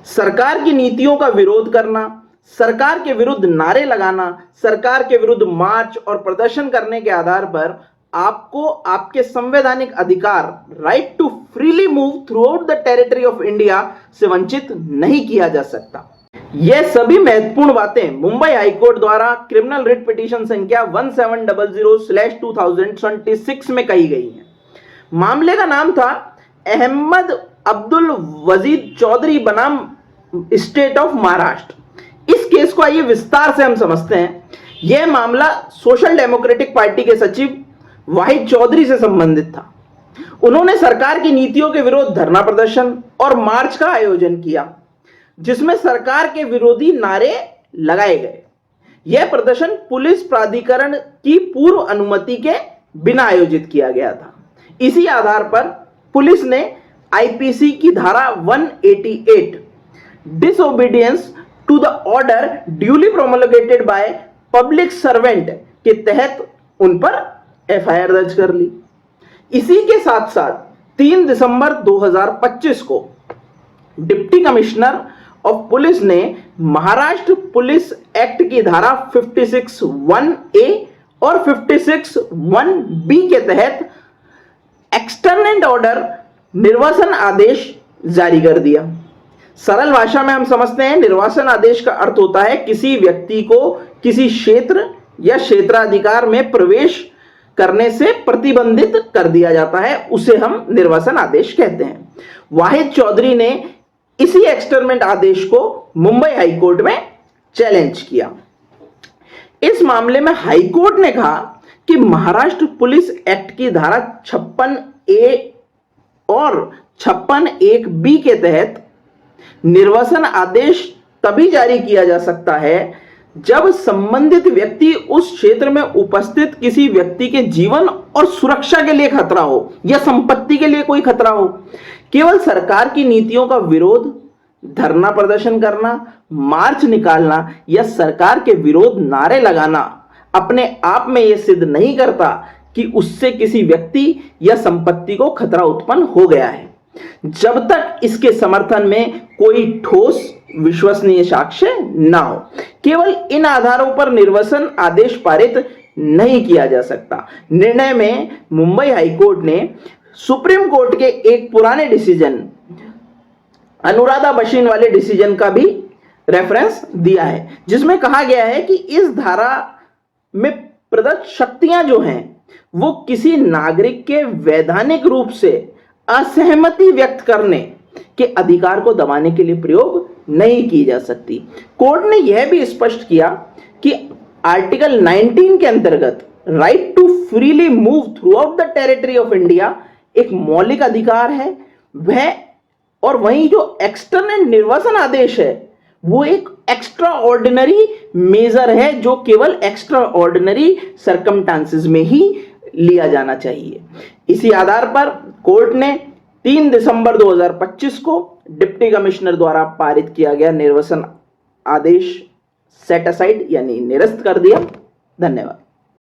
सरकार की नीतियों का विरोध करना, सरकार के विरुद्ध नारे लगाना, सरकार के विरुद्ध मार्च और प्रदर्शन करने के आधार पर आपको आपके संवैधानिक अधिकार right to freely move throughout the territory of India से वंचित नहीं किया जा सकता। यह सभी महत्वपूर्ण बातें मुंबई हाईकोर्ट द्वारा क्रिमिनल रिट पिटीशन संख्या 1700/2026 में कही गई है। मामले का नाम था अहमद अब्दुल वजीद चौधरी बनाम स्टेट ऑफ महाराष्ट्र। इस केस को आइए विस्तार से हम समझते हैं। यह मामला सोशल डेमोक्रेटिक पार्टी के सचिव वाहिद चौधरी से संबंधित था। उन्होंने सरकार की नीतियों के विरोध धरना प्रदर्शन और मार्च का आयोजन किया, जिसमें सरकार के विरोधी नारे लगाए गए। यह प्रदर्शन पुलिस प्राधिकरण की पूर्व अनुमति के बिना आयोजित किया गया था। इसी आधार पर पुलिस ने आईपीसी की धारा 188 disobedience to the order duly promulgated by public servant के तहत उन पर एफआईआर दर्ज कर ली। इसी के साथ साथ 3 दिसंबर 2025 को डिप्टी कमिश्नर ऑफ पुलिस ने महाराष्ट्र पुलिस एक्ट की धारा 56(1)(a) और 56(1)(b) के तहत एक्सटर्नेट ऑर्डर निर्वासन आदेश जारी कर दिया। सरल भाषा में हम समझते हैं, निर्वासन आदेश का अर्थ होता है किसी व्यक्ति को किसी क्षेत्र या क्षेत्राधिकार में प्रवेश करने से प्रतिबंधित कर दिया जाता है, उसे हम निर्वासन आदेश कहते हैं। वाहिद चौधरी ने इसी एक्सटर्नमेंट आदेश को मुंबई हाईकोर्ट में चैलेंज किया। इस मामले में हाईकोर्ट ने कहा कि महाराष्ट्र पुलिस एक्ट की धारा 56(a) और 56(1)(b) के तहत निर्वासन आदेश तभी जारी किया जा सकता है जब संबंधित व्यक्ति उस क्षेत्र में उपस्थित किसी व्यक्ति के जीवन और सुरक्षा के लिए खतरा हो या संपत्ति के लिए कोई खतरा हो। केवल सरकार की नीतियों का विरोध, धरना प्रदर्शन करना, मार्च निकालना या सरकार के विरोध नारे लगाना अपने आप में यह सिद्ध नहीं करता कि उससे किसी व्यक्ति या संपत्ति को खतरा उत्पन्न हो गया है, जब तक इसके समर्थन में कोई ठोस विश्वसनीय साक्ष्य ना हो। केवल इन आधारों पर निर्वासन आदेश पारित नहीं किया जा सकता। निर्णय में मुंबई हाईकोर्ट ने सुप्रीम कोर्ट के एक पुराने डिसीजन, अनुराधा बशीन वाले डिसीजन का भी रेफरेंस दिया है, जिसमें कहा गया है कि इस धारा में प्रदत्त शक्तियां जो हैं वो किसी नागरिक के वैधानिक रूप से असहमति व्यक्त करने के अधिकार को दबाने के लिए प्रयोग नहीं की जा सकती। कोर्ट ने यह भी स्पष्ट किया कि आर्टिकल 19 के अंतर्गत right to freely move throughout the territory of India एक मौलिक अधिकार है वह, और वहीं जो एक्सटर्नल निर्वासन आदेश है वो एक एक्स्ट्रा ऑर्डिनरी मेजर है जो केवल एक्स्ट्रा ऑर्डिनरी सर्कमस्टांसेस में ही लिया जाना चाहिए। इसी आधार पर कोर्ट ने 3 दिसंबर 2025 को डिप्टी कमिश्नर द्वारा पारित किया गया निर्वासन आदेश सेट असाइड यानी निरस्त कर दिया। धन्यवाद।